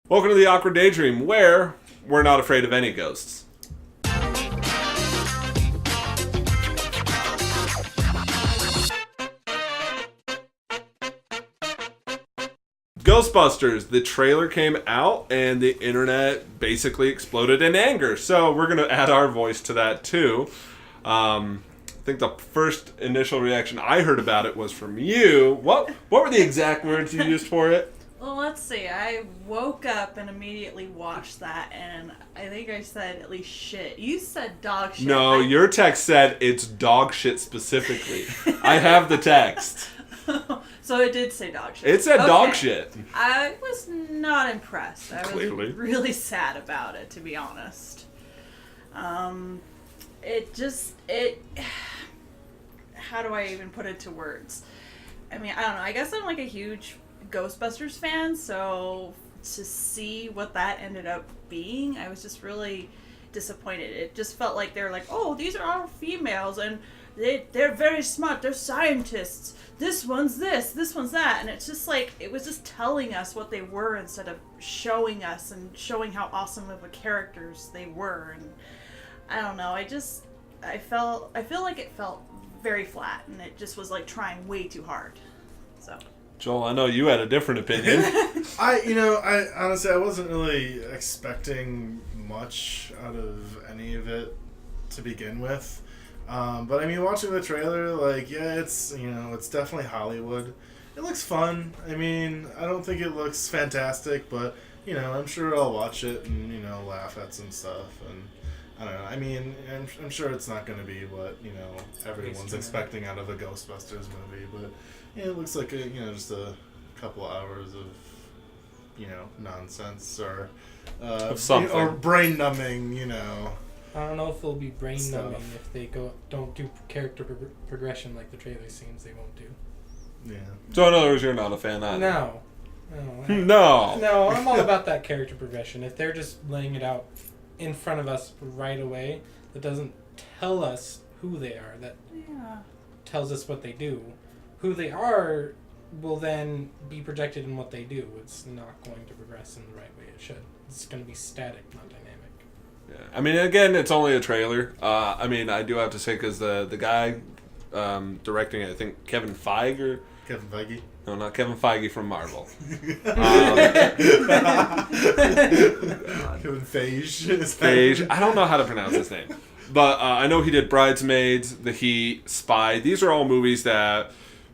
Welcome to the Awkward Daydream, where we're not afraid of any ghosts. Ghostbusters, the trailer came out and the internet basically exploded in anger. So we're going to add our voice to that too. I think the first initial reaction I heard about it was from you. What were the exact words you used for it? Well, let's see. I woke up and immediately watched that, and I think I said at least shit. You said dog shit. No, your text said it's dog shit specifically. I have the text. So it did say dog shit. It said dog shit. I was not impressed. I Clearly. was really sad about it, to be honest. How do I even put it to words? I mean, I don't know. I guess I'm like a huge Ghostbusters fan, so to see what that ended up being, I was just really disappointed. It just felt like they were like, oh, these are all females, and they're very smart, they're scientists, this one's this one's that, and it's just like, it was just telling us what they were instead of showing us and showing how awesome of a characters they were. And I don't know, I feel like it felt very flat, and it just was like trying way too hard. So Joel, I know you had a different opinion. I honestly, I wasn't really expecting much out of any of it to begin with. But I mean, watching the trailer, like, yeah, it's definitely Hollywood. It looks fun. I mean, I don't think it looks fantastic, but, I'm sure I'll watch it and, laugh at some stuff. And I don't know. I mean, I'm sure it's not going to be what, everyone's expecting out of a Ghostbusters movie, but it looks like just a couple hours of, nonsense or something. or brain numbing, I don't know if it'll be brain Stuff. numbing if they don't do character progression like the trailer seems they won't do. Yeah. So in other words, you're not a fan either. No. No, I'm all about that character progression. If they're just laying it out in front of us right away, that doesn't tell us who they are. That tells us what they do. Who they are will then be projected in what they do. It's not going to progress in the right way it should. It's going to be static, not dynamic. Yeah. I mean, again, it's only a trailer. I mean, I do have to say, because the guy directing it, I think Kevin Feige. No, not Kevin Feige from Marvel. Kevin Feige. Feige. I don't know how to pronounce his name. But I know he did Bridesmaids, The Heat, Spy. These are all movies that,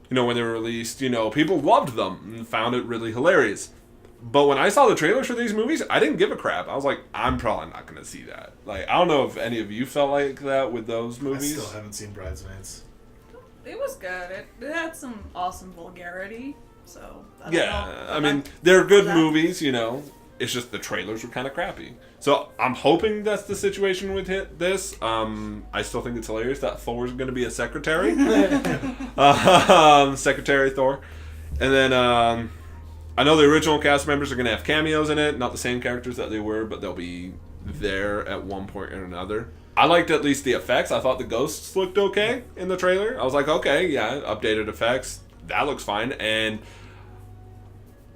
when they were released, people loved them and found it really hilarious. But when I saw the trailers for these movies, I didn't give a crap. I was like, I'm probably not going to see that. Like, I don't know if any of you felt like that with those movies. I still haven't seen Bridesmaids. it was good. It had some awesome vulgarity. So I mean, they're good movies. It's just the trailers were kind of crappy. So I'm hoping that's the situation with this. I still think it's hilarious that Thor's going to be a secretary. Secretary Thor. And then I know the original cast members are going to have cameos in it. Not the same characters that they were, but they'll be there at one point or another. I liked at least the effects. I thought the ghosts looked okay in the trailer. I was like, okay, yeah, updated effects. That looks fine. And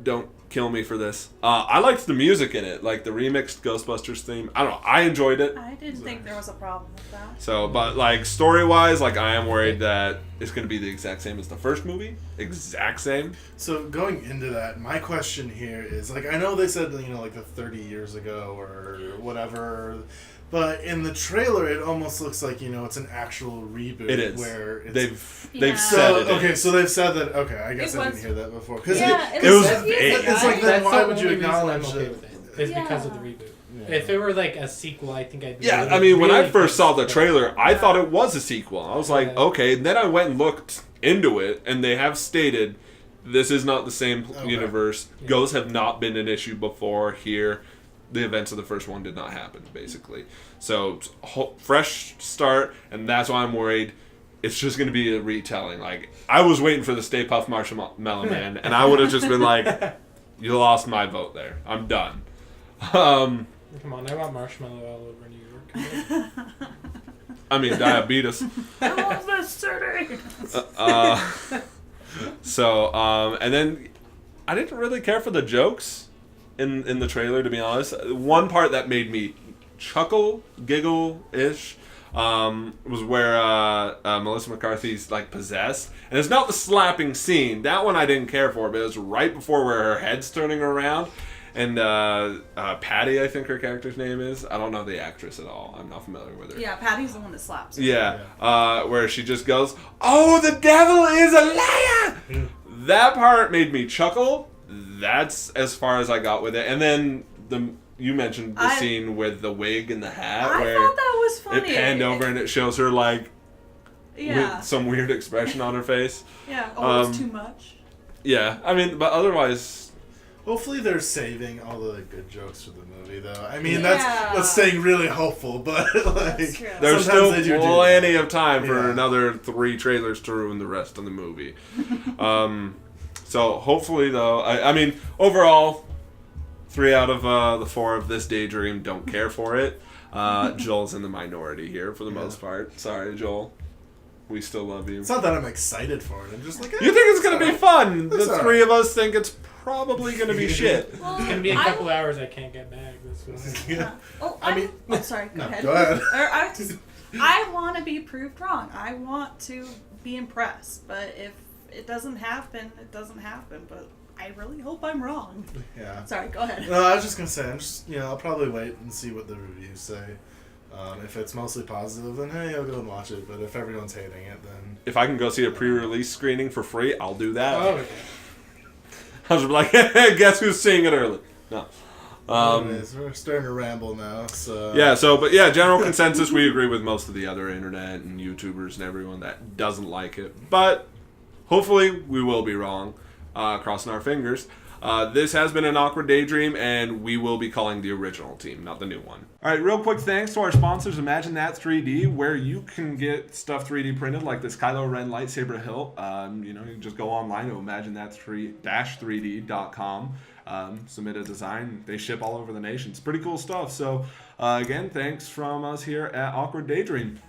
don't kill me for this. I liked the music in it, like the remixed Ghostbusters theme. I don't know. I enjoyed it. I didn't think there was a problem with that. So, but like story-wise, like I am worried that it's going to be the exact same as the first movie. Exact same. So going into that, my question here is, like, I know they said, like the 30 years ago or whatever, but in the trailer it almost looks like, it's an actual reboot. It is. Where it's, they've said it. Okay, so they've said that. Okay, I guess I didn't hear that before. Because it was vague. It's like, then why would you acknowledge I'm okay it? with it? It's because of the reboot. Yeah. If it were like a sequel, I think I'd be I mean, when I first saw the trailer, I thought it was a sequel. I was like, okay. Then I went and looked into it, and they have stated this is not the same universe. Yeah. Ghosts have not been an issue before here. The events of the first one did not happen, basically. So, fresh start, and that's why I'm worried. It's just going to be a retelling. Like, I was waiting for the Stay Puft Marshmallow Man, and I would have just been like, you lost my vote there. I'm done. Come on, I want marshmallow all over New York. I mean, diabetes. I love this city! And then I didn't really care for the jokes in the trailer, to be honest. One part that made me chuckle, giggle-ish, was where Melissa McCarthy's like possessed, and it's not the slapping scene. That one I didn't care for, but it was right before where her head's turning around, and Patty, I think her character's name is. I don't know the actress at all. I'm not familiar with her. Yeah, Patty's the one that slaps her. Yeah, where she just goes, "Oh, the devil is a liar." That part made me chuckle. That's as far as I got with it, and then you mentioned the scene with the wig and the hat. I where thought that was funny. It panned over and it shows her like yeah. with some weird expression on her face. Yeah. Oh, it's too much. Yeah, I mean, but otherwise, hopefully they're saving all the good jokes for the movie, though. I mean, that's saying really hopeful, but like there's still plenty of time for Yeah. another 3 trailers to ruin the rest of the movie. So hopefully, though, I mean, overall, 3 out of the 4 of this Daydream don't care for it. Joel's in the minority here for the most part. Sorry, Joel. We still love you. It's not that I'm excited for it. I'm just like, you think it's going to be fun. The 3 of us think it's probably going to be shit. Well, It's going to be a couple hours I can't get back. Yeah. Oh, I mean, sorry. Go ahead. Go ahead. I want to be proved wrong. I want to be impressed. But if it doesn't happen, it doesn't happen. But I really hope I'm wrong. Yeah. Sorry, go ahead. No, I was just gonna say, I'll probably wait and see what the reviews say. If it's mostly positive, then hey, I'll go and watch it. But if everyone's hating it, then If I can go see a pre-release screening for free, I'll do that. Oh, yeah. I was like, hey, guess who's seeing it early? No. anyways, we're starting to ramble now. So General consensus, we agree with most of the other internet and YouTubers and everyone that doesn't like it. But hopefully we will be wrong. Crossing our fingers. This has been an awkward daydream, and we will be calling the original team, not the new one. All right, real quick thanks to our sponsors, Imagine That 3D, where you can get stuff 3D printed like this Kylo Ren lightsaber hilt. You can just go online to imaginethat-3d.com, submit a design. They ship all over the nation. It's pretty cool stuff. So again, thanks from us here at Awkward Daydream.